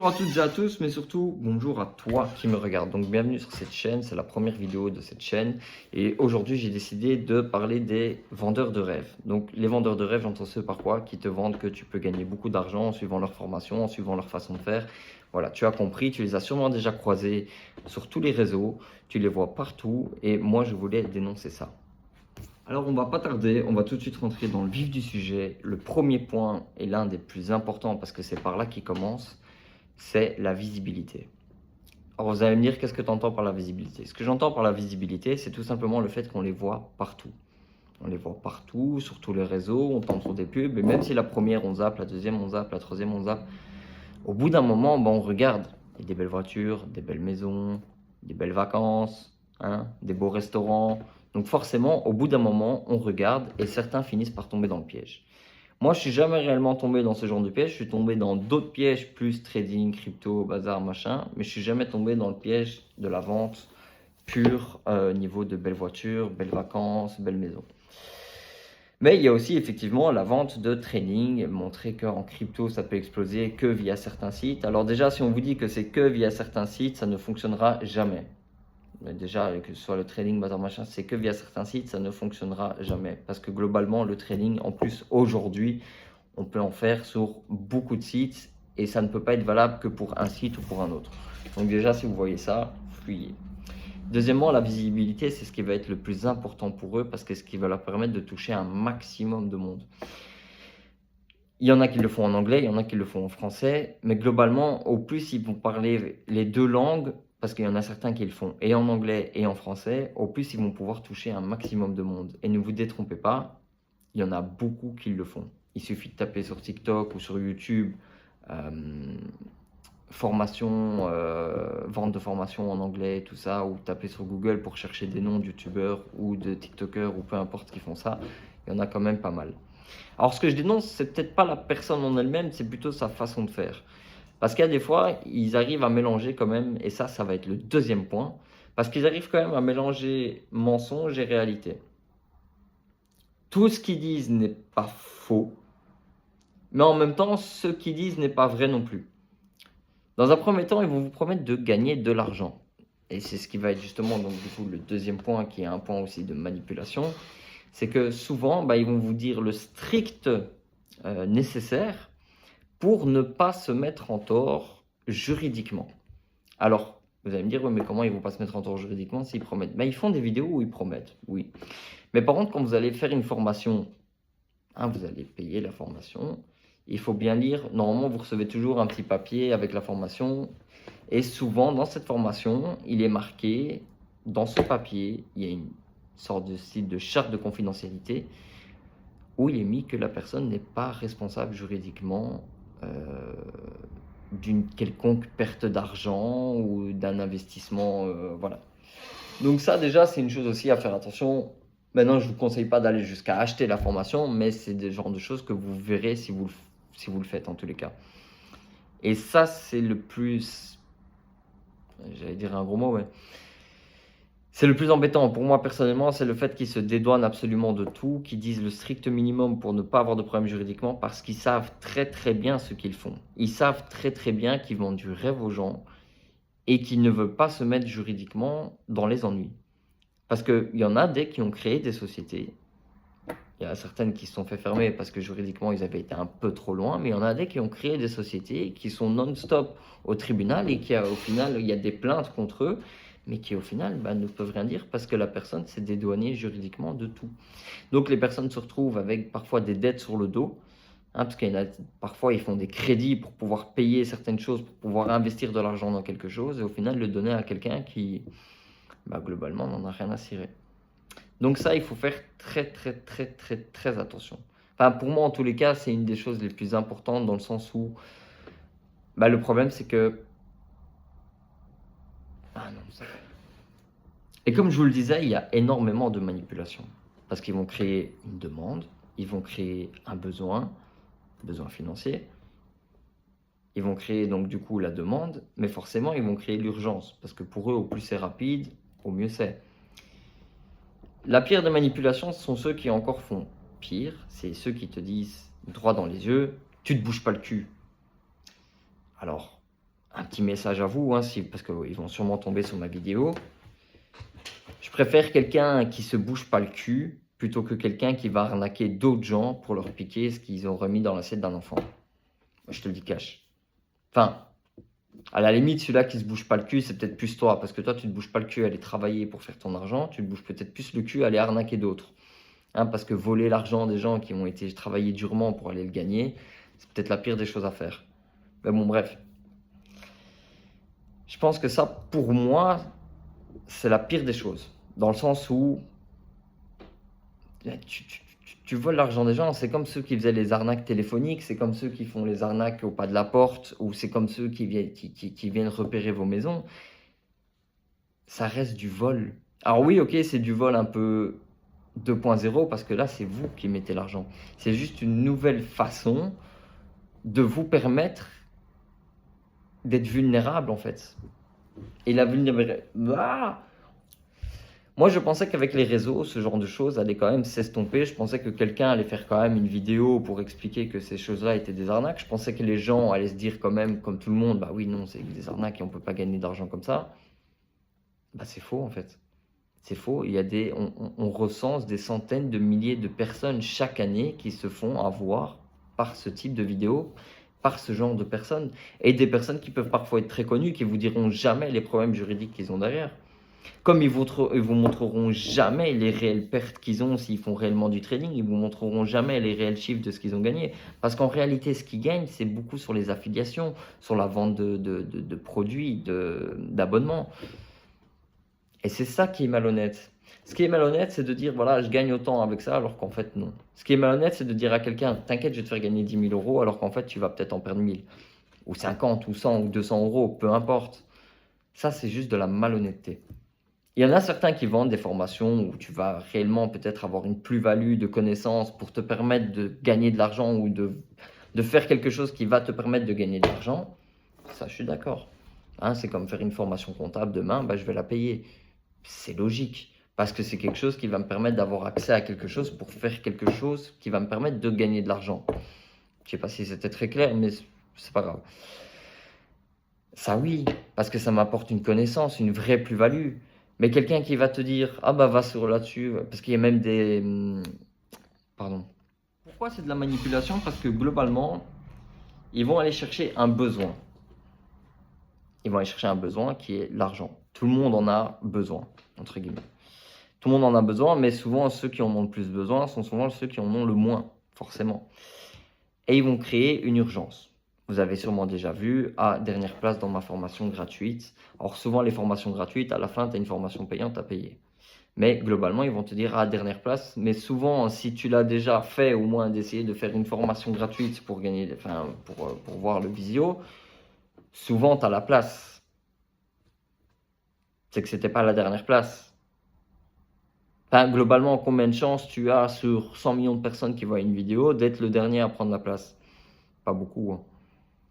Bonjour à toutes et à tous, mais surtout bonjour à toi qui me regarde. Donc bienvenue sur cette chaîne, c'est la première vidéo de cette chaîne et aujourd'hui j'ai décidé de parler des vendeurs de rêves. Donc les vendeurs de rêves, j'entends ceux par quoi qui te vendent que tu peux gagner beaucoup d'argent en suivant leur formation, en suivant leur façon de faire. Voilà, tu as compris, tu les as sûrement déjà croisés sur tous les réseaux, tu les vois partout et moi je voulais dénoncer ça. Alors on va pas tarder, on va tout de suite rentrer dans le vif du sujet. Le premier point est l'un des plus importants parce que c'est par là qu'il commence, c'est la visibilité. Alors vous allez me dire, qu'est-ce que tu entends par la visibilité? Ce que j'entends par la visibilité, c'est tout simplement le fait qu'on les voit partout. On les voit partout, sur tous les réseaux, on tombe sur des pubs, et même si la première on zappe, la deuxième on zappe, la troisième on zappe, au bout d'un moment, on regarde. Il y a des belles voitures, des belles maisons, des belles vacances, hein, des beaux restaurants. Donc forcément, au bout d'un moment, on regarde et certains finissent par tomber dans le piège. Moi, je suis jamais réellement tombé dans ce genre de piège. Je suis tombé dans d'autres pièges, plus trading, crypto, bazar, machin. Mais je suis jamais tombé dans le piège de la vente pure, niveau de belles voitures, belles vacances, belles maisons. Mais il y a aussi effectivement la vente de trading, montrer qu'en crypto, ça peut exploser que via certains sites. Alors déjà, si on vous dit que c'est que via certains sites, ça ne fonctionnera jamais. Mais déjà, que ce soit le trading, bazar, machin, c'est que via certains sites, ça ne fonctionnera jamais. Parce que globalement, le trading, en plus, aujourd'hui, on peut en faire sur beaucoup de sites et ça ne peut pas être valable que pour un site ou pour un autre. Donc déjà, si vous voyez ça, fuyez. Deuxièmement, la visibilité, c'est ce qui va être le plus important pour eux parce que ce qui va leur permettre de toucher un maximum de monde. Il y en a qui le font en anglais, il y en a qui le font en français, mais globalement, au plus ils vont parler les deux langues, parce qu'il y en a certains qui le font et en anglais et en français, au plus ils vont pouvoir toucher un maximum de monde. Et ne vous détrompez pas, il y en a beaucoup qui le font. Il suffit de taper sur TikTok ou sur YouTube formation, vente de formation en anglais, tout ça, ou taper sur Google pour chercher des noms de youtubeurs ou de tiktokers ou peu importe qui font ça, il y en a quand même pas mal. Alors ce que je dénonce, c'est peut-être pas la personne en elle-même, c'est plutôt sa façon de faire. Parce qu'il y a des fois, ils arrivent à mélanger quand même, et ça va être le deuxième point, parce qu'ils arrivent quand même à mélanger mensonge et réalité. Tout ce qu'ils disent n'est pas faux, mais en même temps, ce qu'ils disent n'est pas vrai non plus. Dans un premier temps, ils vont vous promettre de gagner de l'argent. Et c'est ce qui va être justement donc, du coup, le deuxième point, qui est un point aussi de manipulation. C'est que souvent, ils vont vous dire le strict nécessaire pour ne pas se mettre en tort juridiquement. Alors, vous allez me dire, oui, mais comment ils ne vont pas se mettre en tort juridiquement s'ils promettent? Ils font des vidéos où ils promettent, oui. Mais par contre, quand vous allez faire une formation, vous allez payer la formation, il faut bien lire. Normalement, vous recevez toujours un petit papier avec la formation. Et souvent, dans cette formation, il est marqué, dans ce papier, il y a une sorte de style de charte de confidentialité où il est mis que la personne n'est pas responsable juridiquement d'une quelconque perte d'argent ou d'un investissement. Voilà. Donc ça, déjà, c'est une chose aussi à faire attention. Maintenant, je ne vous conseille pas d'aller jusqu'à acheter la formation, mais c'est des genres de choses que vous verrez si vous le faites en tous les cas. Et ça, c'est le plus... J'allais dire un gros mot, mais... C'est le plus embêtant pour moi personnellement, c'est le fait qu'ils se dédouanent absolument de tout, qu'ils disent le strict minimum pour ne pas avoir de problème juridiquement parce qu'ils savent très très bien ce qu'ils font. Ils savent très très bien qu'ils vendent du rêve aux gens et qu'ils ne veulent pas se mettre juridiquement dans les ennuis. Parce qu'il y en a des qui ont créé des sociétés. Il y a certaines qui se sont fait fermer parce que juridiquement ils avaient été un peu trop loin, mais il y en a des qui ont créé des sociétés qui sont non-stop au tribunal et qui au final il y a des plaintes contre eux, mais qui au final ne peuvent rien dire parce que la personne s'est dédouanée juridiquement de tout. Donc les personnes se retrouvent avec parfois des dettes sur le dos, parce qu'il y en a, parfois ils font des crédits pour pouvoir payer certaines choses, pour pouvoir investir de l'argent dans quelque chose, et au final le donner à quelqu'un qui globalement n'en a rien à cirer. Donc ça, il faut faire très très très très très attention. Enfin, pour moi, en tous les cas, c'est une des choses les plus importantes dans le sens où le problème, c'est que... Et comme je vous le disais, il y a énormément de manipulation. Parce qu'ils vont créer une demande, ils vont créer un besoin financier, ils vont créer donc du coup la demande, mais forcément, ils vont créer l'urgence. Parce que pour eux, au plus c'est rapide, au mieux c'est. La pire des manipulations, ce sont ceux qui encore font pire. C'est ceux qui te disent droit dans les yeux, tu te bouges pas le cul. Alors, un petit message à vous, hein, parce qu'ils vont sûrement tomber sur ma vidéo. Je préfère quelqu'un qui se bouge pas le cul plutôt que quelqu'un qui va arnaquer d'autres gens pour leur piquer ce qu'ils ont remis dans l'assiette d'un enfant. Moi, je te le dis cash. Enfin, à la limite, celui-là qui se bouge pas le cul, c'est peut-être plus toi, parce que toi, tu te bouges pas le cul à aller travailler pour faire ton argent, tu te bouges peut-être plus le cul à aller arnaquer d'autres. Hein, parce que voler l'argent des gens qui ont été travaillés durement pour aller le gagner, c'est peut-être la pire des choses à faire. Mais bon, bref. Je pense que ça, pour moi, c'est la pire des choses. Dans le sens où tu voles l'argent des gens, c'est comme ceux qui faisaient les arnaques téléphoniques, c'est comme ceux qui font les arnaques au pas de la porte, ou c'est comme ceux qui viennent repérer vos maisons. Ça reste du vol. Alors oui, ok, c'est du vol un peu 2.0, parce que là, c'est vous qui mettez l'argent. C'est juste une nouvelle façon de vous permettre d'être vulnérable, en fait. Et la vulnérabilité... Ah, moi, je pensais qu'avec les réseaux, ce genre de choses allait quand même s'estomper. Je pensais que quelqu'un allait faire quand même une vidéo pour expliquer que ces choses-là étaient des arnaques. Je pensais que les gens allaient se dire quand même, comme tout le monde, bah oui, non, c'est des arnaques et on ne peut pas gagner d'argent comme ça. Bah c'est faux en fait. C'est faux. Il y a on recense des centaines de milliers de personnes chaque année qui se font avoir par ce type de vidéo, par ce genre de personnes. Et des personnes qui peuvent parfois être très connues, qui vous diront jamais les problèmes juridiques qu'ils ont derrière. Comme ils vous montreront jamais les réelles pertes qu'ils ont s'ils font réellement du trading, ils vous montreront jamais les réels chiffres de ce qu'ils ont gagné. Parce qu'en réalité, ce qu'ils gagnent, c'est beaucoup sur les affiliations, sur la vente de produits, d'abonnements. Et c'est ça qui est malhonnête. Ce qui est malhonnête, c'est de dire, voilà, je gagne autant avec ça, alors qu'en fait, non. Ce qui est malhonnête, c'est de dire à quelqu'un, t'inquiète, je vais te faire gagner 10 000 euros, alors qu'en fait, tu vas peut-être en perdre 1000. Ou 50, ou 100, ou 200 euros, peu importe. Ça, c'est juste de la malhonnêteté. Il y en a certains qui vendent des formations où tu vas réellement peut-être avoir une plus-value de connaissances pour te permettre de gagner de l'argent ou de faire quelque chose qui va te permettre de gagner de l'argent. Ça, je suis d'accord. Hein, c'est comme faire une formation comptable demain, bah, je vais la payer. C'est logique. Parce que c'est quelque chose qui va me permettre d'avoir accès à quelque chose pour faire quelque chose qui va me permettre de gagner de l'argent. Je ne sais pas si c'était très clair, mais c'est pas grave. Ça oui, parce que ça m'apporte une connaissance, une vraie plus-value. Mais quelqu'un qui va te dire, ah bah va sur là-dessus, parce qu'il y a même des... Pardon. Pourquoi c'est de la manipulation? Parce que globalement, ils vont aller chercher un besoin. Ils vont aller chercher un besoin qui est l'argent. Tout le monde en a besoin, entre guillemets. Tout le monde en a besoin, mais souvent ceux qui en ont le plus besoin sont souvent ceux qui en ont le moins, forcément. Et ils vont créer une urgence. Vous avez sûrement déjà vu, à dernière place dans ma formation gratuite. Alors souvent les formations gratuites, à la fin tu as une formation payante à payer. Mais globalement ils vont te dire à dernière place. Mais souvent si tu l'as déjà fait, au moins d'essayer de faire une formation gratuite pour gagner, enfin pour voir le visio, souvent tu as la place. C'est que c'était pas la dernière place. Enfin, globalement, combien de chances tu as sur 100 millions de personnes qui voient une vidéo d'être le dernier à prendre la place? Pas beaucoup, hein.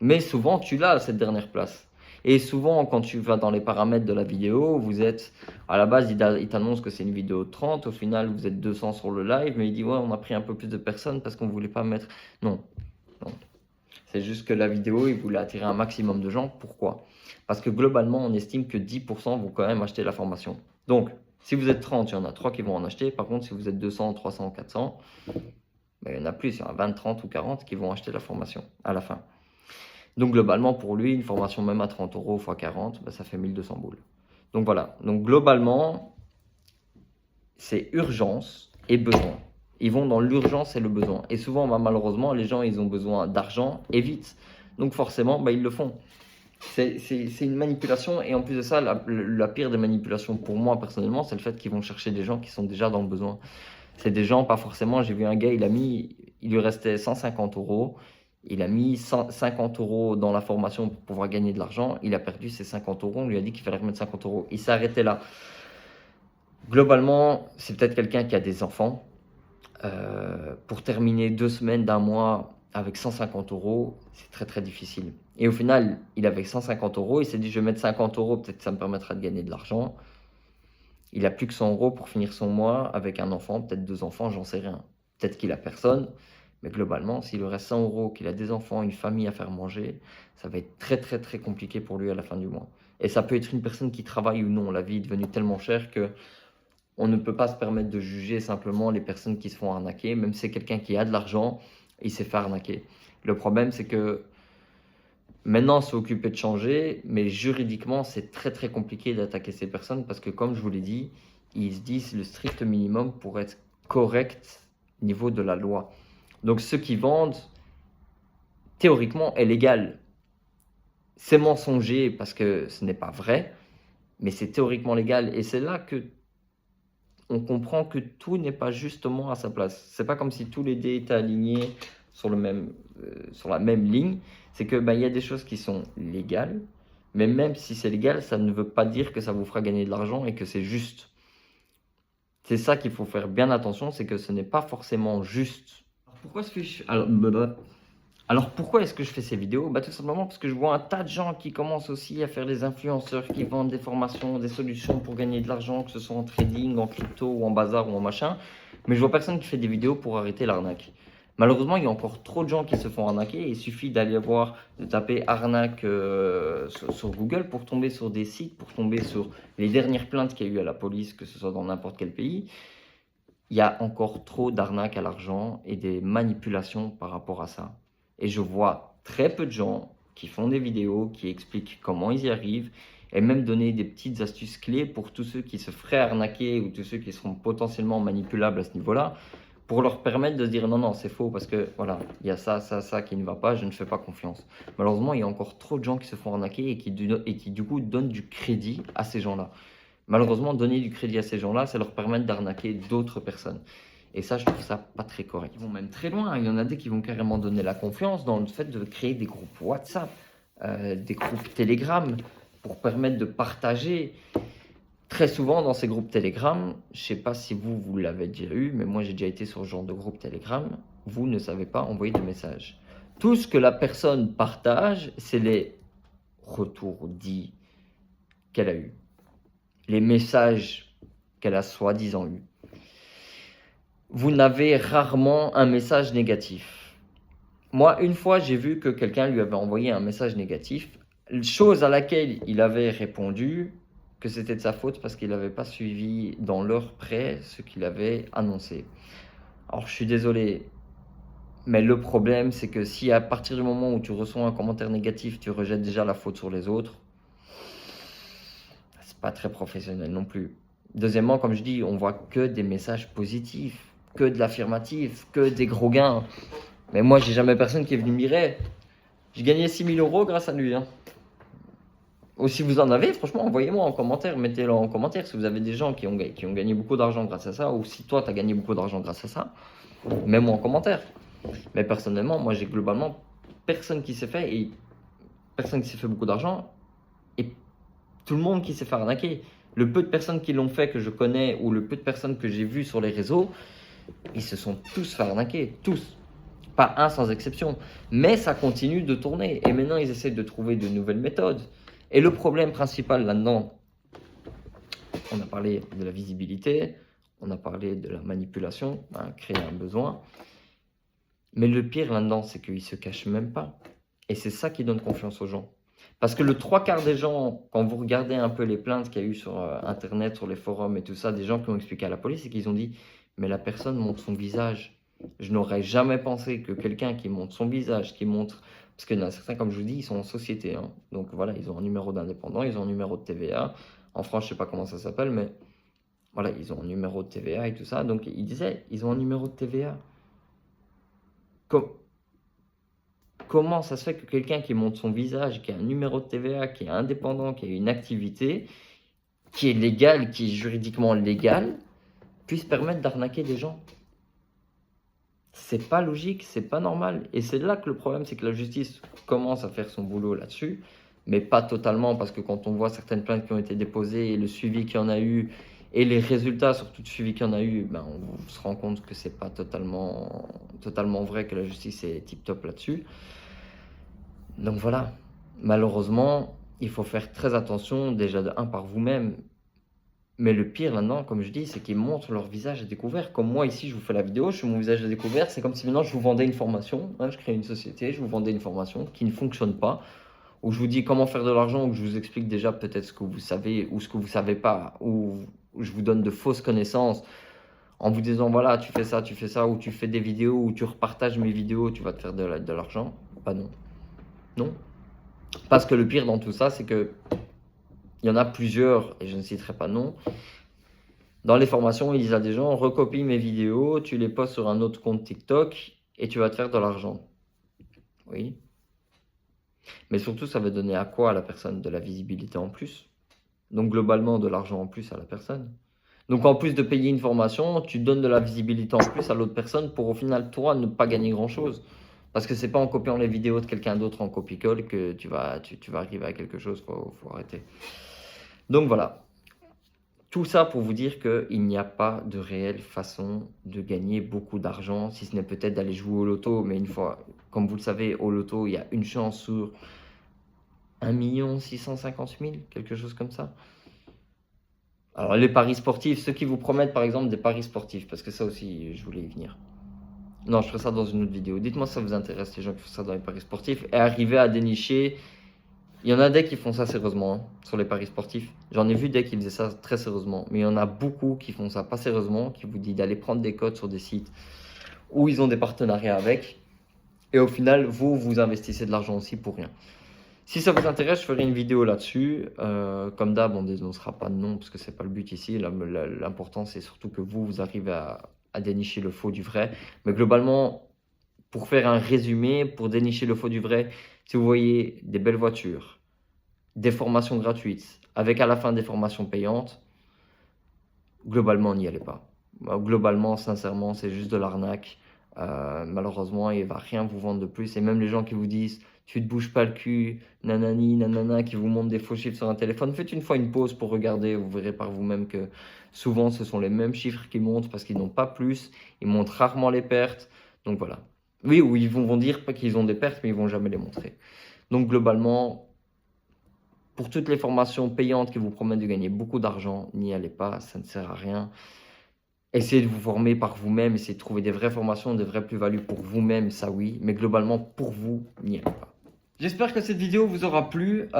Mais souvent, tu l'as, cette dernière place. Et souvent, quand tu vas dans les paramètres de la vidéo, vous êtes, à la base, il t'annonce que c'est une vidéo de 30, au final, vous êtes 200 sur le live, mais il dit, ouais, on a pris un peu plus de personnes parce qu'on ne voulait pas mettre... Non, non. C'est juste que la vidéo, il voulait attirer un maximum de gens. Pourquoi? Parce que globalement, on estime que 10% vont quand même acheter la formation. Donc, si vous êtes 30, il y en a 3 qui vont en acheter. Par contre, si vous êtes 200, 300, 400, ben, il y en a plus, il y en a 20, 30 ou 40 qui vont acheter la formation à la fin. Donc globalement, pour lui, une formation même à 30 euros x 40, ben, ça fait 1200 boules. Donc voilà, donc globalement, c'est urgence et besoin. Ils vont dans l'urgence et le besoin. Et souvent, ben, malheureusement, les gens, ils ont besoin d'argent et vite. Donc forcément, ben, ils le font. C'est une manipulation. Et en plus de ça, la pire des manipulations pour moi, personnellement, c'est le fait qu'ils vont chercher des gens qui sont déjà dans le besoin. C'est des gens, pas forcément, j'ai vu un gars, il lui restait 150 euros. Il a mis 50 euros dans la formation pour pouvoir gagner de l'argent. Il a perdu ses 50 euros. On lui a dit qu'il fallait remettre 50 euros. Il s'est arrêté là. Globalement, c'est peut-être quelqu'un qui a des enfants. Pour terminer 2 semaines d'un mois avec 150 euros, c'est très très difficile. Et au final, il avait 150 euros. Il s'est dit, je vais mettre 50 euros, peut-être que ça me permettra de gagner de l'argent. Il a plus que 100 euros pour finir son mois avec un enfant, peut-être 2 enfants, j'en sais rien. Peut-être qu'il a personne. Mais globalement, s'il lui reste 100 euros, qu'il a des enfants, une famille à faire manger, ça va être très très très compliqué pour lui à la fin du mois. Et ça peut être une personne qui travaille ou non. La vie est devenue tellement chère que on ne peut pas se permettre de juger simplement les personnes qui se font arnaquer. Même si c'est quelqu'un qui a de l'argent, il s'est fait arnaquer. Le problème, c'est que maintenant, on s'est occupé de changer, mais juridiquement, c'est très très compliqué d'attaquer ces personnes parce que, comme je vous l'ai dit, ils se disent le strict minimum pour être correct au niveau de la loi. Donc, ceux qui vendent, théoriquement, est légal. C'est mensonger parce que ce n'est pas vrai, mais c'est théoriquement légal. Et c'est là que on comprend que tout n'est pas justement à sa place. C'est pas comme si tous les dés étaient alignés sur la même ligne. C'est que il y a des choses qui sont légales, mais même si c'est légal, ça ne veut pas dire que ça vous fera gagner de l'argent et que c'est juste. C'est ça qu'il faut faire bien attention, c'est que ce n'est pas forcément juste. Pourquoi est-ce que alors pourquoi est-ce que je fais ces vidéos? Tout simplement parce que je vois un tas de gens qui commencent aussi à faire des influenceurs, qui vendent des formations, des solutions pour gagner de l'argent, que ce soit en trading, en crypto ou en bazar ou en machin. Mais je vois personne qui fait des vidéos pour arrêter l'arnaque. Malheureusement, il y a encore trop de gens qui se font arnaquer. Il suffit d'aller voir, de taper arnaque sur Google pour tomber sur des sites, pour tomber sur les dernières plaintes qu'il y a eu à la police, que ce soit dans n'importe quel pays. Il y a encore trop d'arnaques à l'argent et des manipulations par rapport à ça. Et je vois très peu de gens qui font des vidéos, qui expliquent comment ils y arrivent, et même donner des petites astuces clés pour tous ceux qui se feraient arnaquer ou tous ceux qui seront potentiellement manipulables à ce niveau-là, pour leur permettre de se dire non, non, c'est faux parce que voilà, il y a ça, ça, ça qui ne va pas, je ne fais pas confiance. Malheureusement, il y a encore trop de gens qui se font arnaquer et qui du coup donnent du crédit à ces gens-là. Malheureusement, donner du crédit à ces gens-là, ça leur permet d'arnaquer d'autres personnes. Et ça, je trouve ça pas très correct. Ils vont même très loin. Il y en a des qui vont carrément donner la confiance dans le fait de créer des groupes WhatsApp, des groupes Telegram, pour permettre de partager. Très souvent, dans ces groupes Telegram, je ne sais pas si vous l'avez déjà eu, mais moi, j'ai déjà été sur ce genre de groupe Telegram. Vous ne savez pas envoyer de messages. Tout ce que la personne partage, c'est les retours dits qu'elle a eus, les messages qu'elle a soi-disant eus. Vous n'avez rarement un message négatif. Moi, une fois, j'ai vu que quelqu'un lui avait envoyé un message négatif, chose à laquelle il avait répondu que c'était de sa faute parce qu'il n'avait pas suivi dans l'heure près ce qu'il avait annoncé. Alors, je suis désolé, mais le problème, c'est que si à partir du moment où tu reçois un commentaire négatif, tu rejettes déjà la faute sur les autres, c'est pas très professionnel non plus. Deuxièmement, comme je dis, on voit que des messages positifs, que de l'affirmatif, que des gros gains. Mais moi, j'ai jamais personne qui est venu me dire j'ai gagné 6 000 € grâce à lui. Ou si vous en avez, franchement, envoyez-moi en commentaire, mettez-le en commentaire si vous avez des gens qui ont gagné beaucoup d'argent grâce à ça, ou si toi, tu as gagné beaucoup d'argent grâce à ça, mets-moi en commentaire. Mais personnellement, moi, j'ai globalement personne qui s'est fait, beaucoup d'argent, et tout le monde qui s'est fait arnaquer. Le peu de personnes qui l'ont fait que je connais, ou le peu de personnes que j'ai vues sur les réseaux, ils se sont tous fait arnaquer, tous. Pas un sans exception. Mais ça continue de tourner. Et maintenant, ils essaient de trouver de nouvelles méthodes. Et le problème principal là-dedans, on a parlé de la visibilité, on a parlé de la manipulation, créer un besoin. Mais le pire là-dedans, c'est qu'ils ne se cachent même pas. Et c'est ça qui donne confiance aux gens. Parce que le 3/4 des gens, quand vous regardez un peu les plaintes qu'il y a eu sur Internet, sur les forums et tout ça, des gens qui ont expliqué à la police, c'est qu'ils ont dit « mais la personne montre son visage ». Je n'aurais jamais pensé que quelqu'un qui montre son visage, qui montre... Parce qu'il y en a certains, comme je vous dis, ils sont en société. Donc voilà, ils ont un numéro d'indépendant, ils ont un numéro de TVA. En France, je ne sais pas comment ça s'appelle, mais voilà, ils ont un numéro de TVA et tout ça. Donc ils disaient, ils ont un numéro de TVA. Comment ça se fait que quelqu'un qui montre son visage, qui a un numéro de TVA, qui est indépendant, qui a une activité, qui est légale, qui est juridiquement légale, puisse permettre d'arnaquer des gens? C'est pas logique, c'est pas normal. Et c'est là que le problème, c'est que la justice commence à faire son boulot là-dessus, mais pas totalement, parce que quand on voit certaines plaintes qui ont été déposées et le suivi qu'il y en a eu, et les résultats sur tout le suivi qu'il y en a eu, on se rend compte que c'est pas totalement vrai, que la justice est tip-top là-dessus. Donc voilà, malheureusement, il faut faire très attention, déjà de un par vous-même, Mais le pire là-dedans, comme je dis, c'est qu'ils montrent leur visage à découvert. Comme moi ici, je vous fais la vidéo, je fais mon visage à découvert. C'est comme si maintenant je vous vendais une formation. Hein, je crée une société, je vous vendais une formation qui ne fonctionne pas, où je vous dis comment faire de l'argent, où je vous explique déjà peut-être ce que vous savez ou ce que vous savez pas, où je vous donne de fausses connaissances en vous disant voilà, tu fais ça, ou tu fais des vidéos, ou tu repartages mes vidéos, tu vas te faire de l'argent. Bah non. Non. Parce que le pire dans tout ça, c'est que il y en a plusieurs, et je ne citerai pas de nom. Dans les formations, ils disent à des gens, recopie mes vidéos, tu les postes sur un autre compte TikTok et tu vas te faire de l'argent. Oui. Mais surtout, ça va donner à quoi à la personne? De la visibilité en plus. Donc globalement, de l'argent en plus à la personne. Donc en plus de payer une formation, tu donnes de la visibilité en plus à l'autre personne pour au final, toi, ne pas gagner grand-chose. Parce que c'est pas en copiant les vidéos de quelqu'un d'autre en copie-colle que tu vas arriver à quelque chose, faut arrêter. Donc voilà. Tout ça pour vous dire qu'il n'y a pas de réelle façon de gagner beaucoup d'argent, si ce n'est peut-être d'aller jouer au loto. Mais une fois, comme vous le savez, au loto, il y a une chance sur 1 650 000, quelque chose comme ça. Alors les paris sportifs, ceux qui vous promettent par exemple des paris sportifs, parce que ça aussi, je voulais y venir. Non, je ferai ça dans une autre vidéo. Dites-moi si ça vous intéresse, les gens qui font ça dans les paris sportifs, et arriver à dénicher. Il y en a des qui font ça sérieusement, hein, sur les paris sportifs. J'en ai vu des qui faisaient ça très sérieusement. Mais il y en a beaucoup qui font ça pas sérieusement, qui vous disent d'aller prendre des cotes sur des sites où ils ont des partenariats avec. Et au final, vous investissez de l'argent aussi pour rien. Si ça vous intéresse, je ferai une vidéo là-dessus. Comme d'hab, on ne dénoncera pas de nom parce que c'est pas le but ici. L'important, c'est surtout que vous arrivez à dénicher le faux du vrai. Mais globalement, pour faire un résumé, pour dénicher le faux du vrai, si vous voyez des belles voitures, des formations gratuites, avec à la fin des formations payantes, globalement, n'y allez pas. Globalement, sincèrement, c'est juste de l'arnaque. Malheureusement, il ne va rien vous vendre de plus. Et même les gens qui vous disent « tu te bouges pas le cul, nanani, nanana », qui vous montrent des faux chiffres sur un téléphone, faites une fois une pause pour regarder. Vous verrez par vous-même que souvent, ce sont les mêmes chiffres qui montrent parce qu'ils n'ont pas plus. Ils montrent rarement les pertes. Donc voilà. Oui, ou ils vont dire pas qu'ils ont des pertes, mais ils vont jamais les montrer. Donc globalement, pour toutes les formations payantes qui vous promettent de gagner beaucoup d'argent, n'y allez pas, ça ne sert à rien. Essayez de vous former par vous-même, essayez de trouver des vraies formations, des vraies plus-values pour vous-même, ça oui, mais globalement pour vous, n'y allez pas. J'espère que cette vidéo vous aura plu.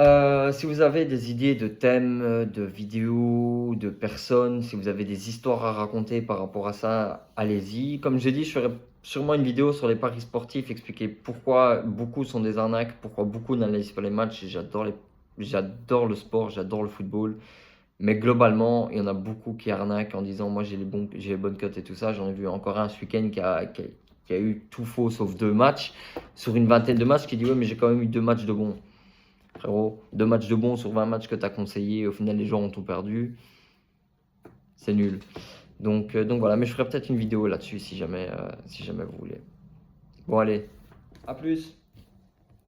Si vous avez des idées de thèmes, de vidéos, de personnes, si vous avez des histoires à raconter par rapport à ça, allez-y. Comme j'ai dit, je ferai sûrement une vidéo sur les paris sportifs, expliquer pourquoi beaucoup sont des arnaques, pourquoi beaucoup n'analysent pas les matchs. J'adore le sport, j'adore le football. Mais globalement, il y en a beaucoup qui arnaquent en disant moi j'ai les bonnes cotes et tout ça. J'en ai vu encore un ce week-end qui a eu tout faux sauf 2 matchs. Sur une vingtaine de matchs, qui dit ouais, mais j'ai quand même eu 2 matchs de bons. Frérot, 2 matchs de bons sur 20 matchs que tu as conseillé. Au final, les gens ont tout perdu. C'est nul. Donc voilà, mais je ferai peut-être une vidéo là-dessus si jamais vous voulez. Bon, allez, à plus.